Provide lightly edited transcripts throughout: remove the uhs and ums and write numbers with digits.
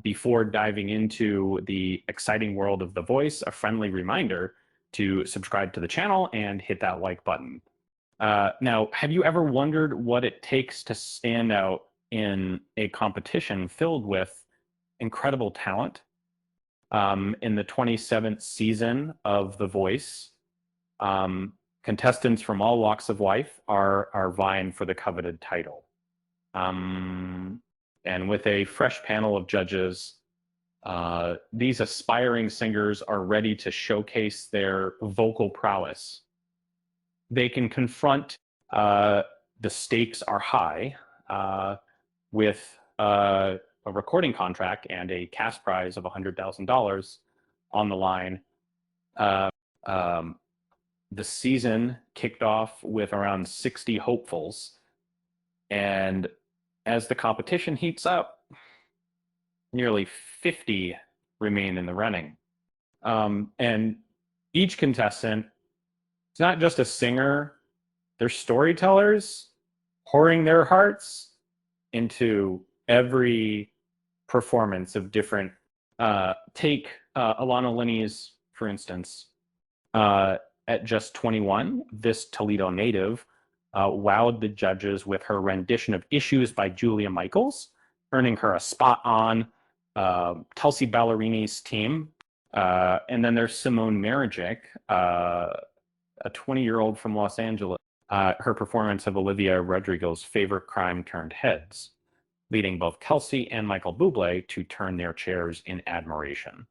Before diving into the exciting world of The Voice, a friendly reminder to subscribe to the channel and hit that like button. Now, have you ever wondered what it takes to stand out in a competition filled with incredible talent? In the 27th season of The Voice, contestants from all walks of life are vying for the coveted title. And with a fresh panel of judges, these aspiring singers are ready to showcase their vocal prowess. They can confront the stakes are high with a recording contract and a cash prize of $100,000 on the line. Um, the season kicked off with around 60 hopefuls, and as the competition heats up, nearly 50 remain in the running. And each contestant, it's not just a singer, they're storytellers pouring their hearts into every performance of different. Take Alana Linney's, for instance. At just 21, this Toledo native wowed the judges with her rendition of Issues by Julia Michaels, earning her a spot on Kelsey Ballerini's team. And then there's Simone Marijic, a 20-year-old from Los Angeles. Her performance of Olivia Rodrigo's Favorite Crime Turned Heads, leading both Kelsey and Michael Bublé to turn their chairs in admiration.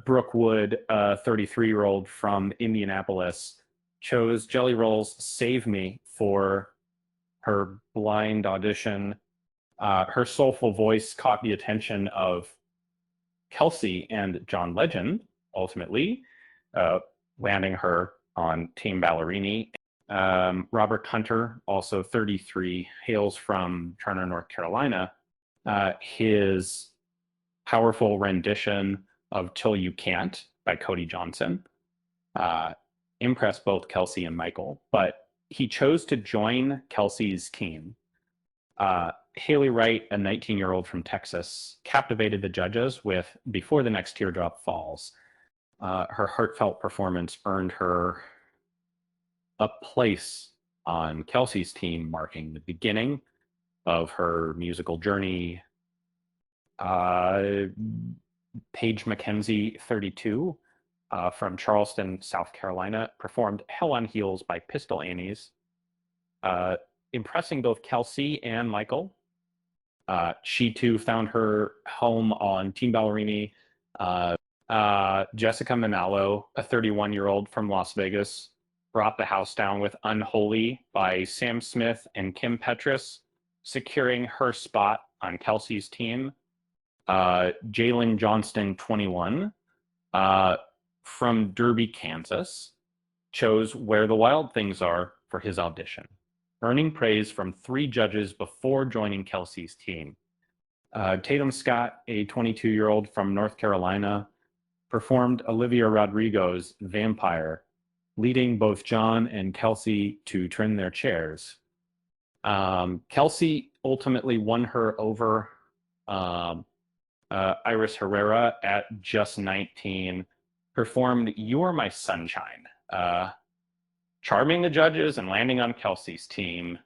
Brooke Wood, a 33-year-old from Indianapolis, chose Jelly Roll's Save Me for her blind audition. Her soulful voice caught the attention of Kelsey and John Legend, ultimately landing her on Team Ballerini. Robert Hunter, also 33, hails from Charter, North Carolina. His powerful rendition of Till You Can't by Cody Johnson impressed both Kelsey and Michael, but he chose to join Kelsey's team. Haley Wright, a 19-year-old from Texas, captivated the judges with Before the Next Teardrop Falls. Her heartfelt performance earned her a place on Kelsey's team, marking the beginning of her musical journey. Paige McKenzie, 32, from Charleston, South Carolina, performed Hell on Heels by Pistol Annies, impressing both Kelsey and Michael. She too found her home on Team Ballerini. Jessica Manalo, a 31-year-old from Las Vegas, brought the house down with Unholy by Sam Smith and Kim Petras, securing her spot on Kelsey's team. Jalen Johnston, 21, from Derby, Kansas, chose Where the Wild Things Are for his audition, earning praise from 3 judges before joining Kelsey's team. Tatum Scott, a 22-year-old from North Carolina, performed Olivia Rodrigo's Vampire, leading both John and Kelsey to turn their chairs. Kelsey ultimately won her over Iris Herrera at just 19, performed You Are My Sunshine, charming the judges and landing on Kelsey's team.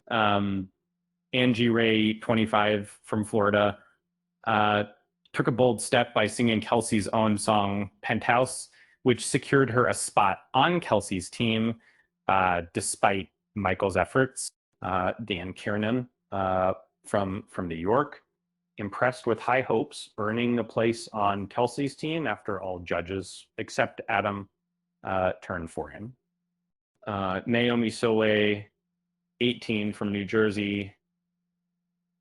Angie Ray, 25, from Florida, took a bold step by singing Kelsey's own song, Penthouse, which secured her a spot on Kelsey's team, despite Michael's efforts. Dan Kiernan, from New York, impressed with high hopes, earning a place on Kelsey's team after all judges, except Adam, turned for him. Naomi Soleil, 18, from New Jersey,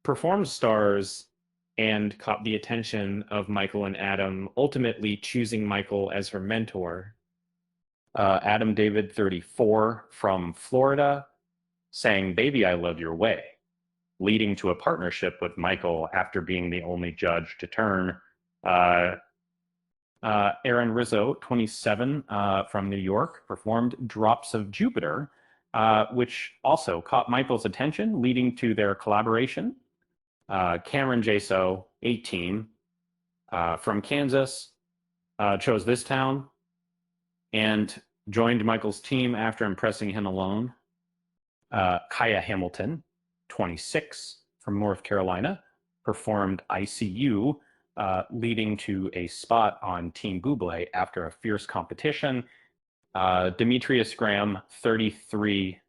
performed Stars and caught the attention of Michael and Adam, ultimately choosing Michael as her mentor. Adam David, 34, from Florida, sang Baby I Love Your Way, leading to a partnership with Michael after being the only judge to turn. Aaron Rizzo, 27, from New York, performed Drops of Jupiter, which also caught Michael's attention, leading to their collaboration. Cameron Jaso, 18, from Kansas, chose this town and joined Michael's team after impressing him alone. Kaya Hamilton, 26, from North Carolina, performed ICU, leading to a spot on Team Buble after a fierce competition. Demetrius Graham, 33,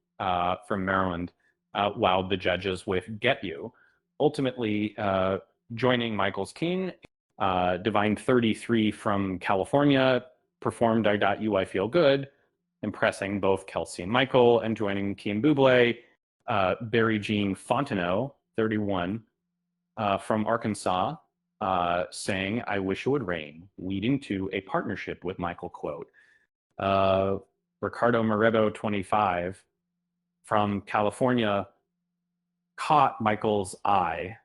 from Maryland, wowed the judges with Get You, ultimately joining Michael's team. Divine, 33, from California, performed I Got You, I Feel Good, impressing both Kelsey and Michael, and joining Team Buble. Barry Jean Fontenot, 31, from Arkansas, saying I Wish It Would Rain, leading to a partnership with Michael, quote. Ricardo Moreto, 25, from California, caught Michael's eye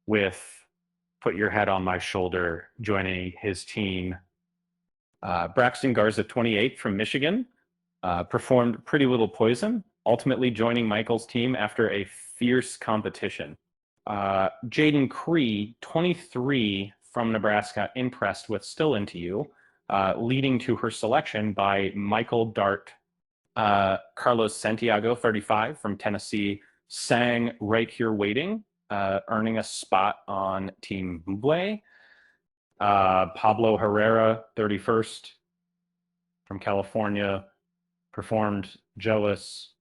with Put Your Head on My Shoulder, joining his team. Braxton Garza, 28, from Michigan, performed Pretty Little Poison, ultimately joining Michael's team after a fierce competition. Jaden Cree, 23, from Nebraska, impressed with Still Into You, leading to her selection by Michael Dart. Carlos Santiago, 35, from Tennessee, sang Right Here Waiting, earning a spot on Team Buble. Pablo Herrera, 31st, from California, performed Jealous,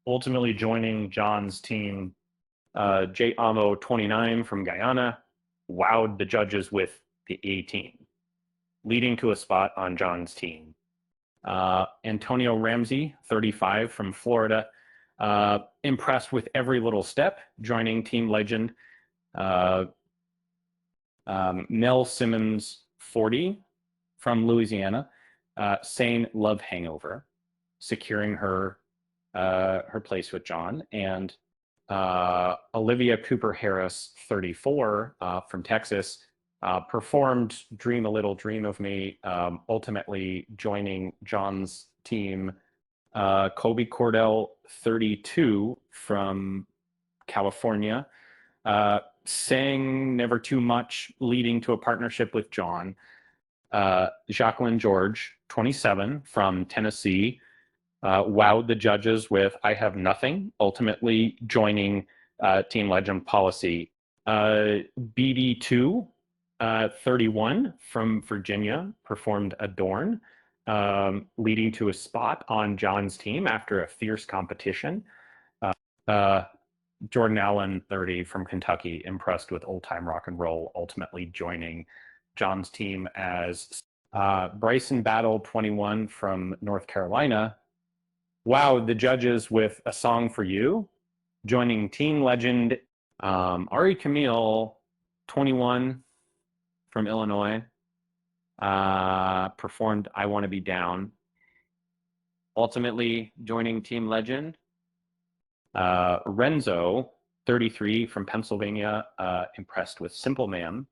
ultimately joining John's team. Jay Amo, 29, from Guyana, wowed the judges with the 18, leading to a spot on John's team. Antonio Ramsey, 35, from Florida, impressed with every little step, joining Team Legend. Mel Simmons, 40, from Louisiana, sang Love Hangover, securing her place with John. And Olivia Cooper Harris, 34, from Texas, performed Dream a Little Dream of Me, ultimately joining John's team. Kobe Cordell, 32, from California, sang Never Too Much, leading to a partnership with John. Jacqueline George, 27, from Tennessee, wowed the judges with I Have Nothing, ultimately joining Team Legend Policy. BD2, 31, from Virginia, performed Adorn, leading to a spot on John's team after a fierce competition. Jordan Allen, 30, from Kentucky, impressed with old-time rock and roll, ultimately joining John's team. As Bryson Battle, 21, from North Carolina, wowed the judges with A Song for You, joining Team Legend. Ari Camille, 21, from Illinois, performed I Want to Be Down, ultimately joining Team Legend. Renzo, 33, from Pennsylvania, impressed with Simple Man,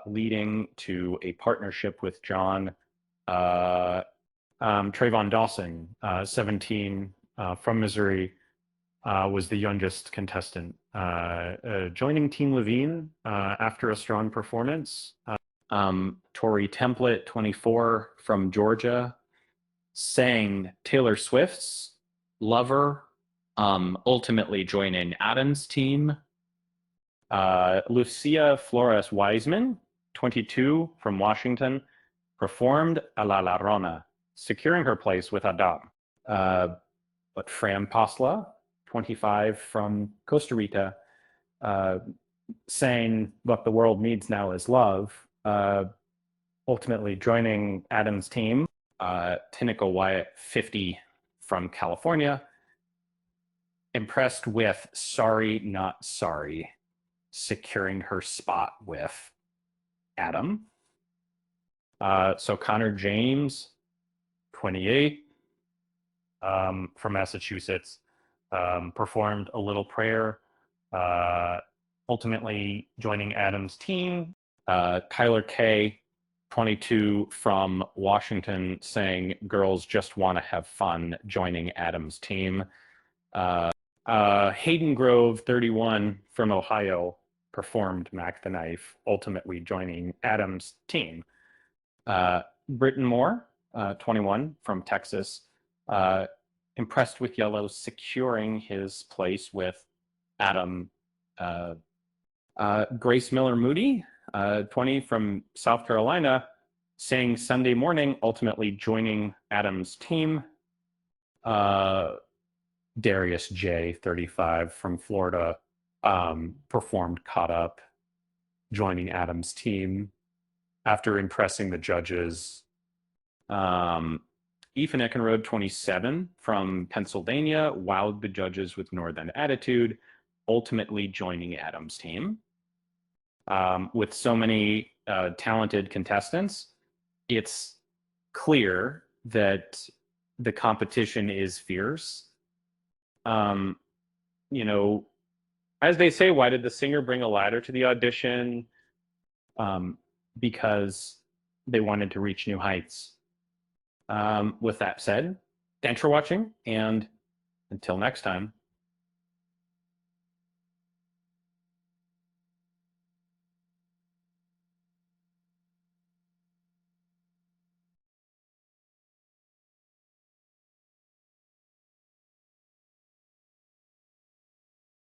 leading to a partnership with John. Trayvon Dawson, 17, from Missouri, was the youngest contestant, joining Team Levine after a strong performance. Tori Template, 24, from Georgia, sang Taylor Swift's Lover, ultimately joining Adam's team. Lucia Flores Wiseman, 22, from Washington, performed A La Llorona, securing her place with Adam. But Fran Pasla, 25, from Costa Rica, saying What the World Needs Now Is Love, ultimately joining Adam's team. Tinica Wyatt, 50, from California, impressed with Sorry Not Sorry, securing her spot with Adam. So Connor James, 28, from Massachusetts, performed A Little Prayer, ultimately joining Adam's team. Kyler K, 22, from Washington, sang Girls Just Want to Have Fun, joining Adam's team. Hayden Grove, 31, from Ohio, performed Mac the Knife, ultimately joining Adam's team. Britton Moore, 21, from Texas, impressed with Yellow, securing his place with Adam. Grace Miller Moody, 20, from South Carolina, sang Sunday Morning, ultimately joining Adam's team. Darius J, 35, from Florida, performed Caught Up, joining Adam's team after impressing the judges. Ethan Eckenrode, 27, from Pennsylvania, wowed the judges with Northern Attitude, ultimately joining Adam's team. With so many talented contestants, it's clear that the competition is fierce. You know, as they say, why did the singer bring a ladder to the audition? Because they wanted to reach new heights. With that said, thanks for watching, and until next time.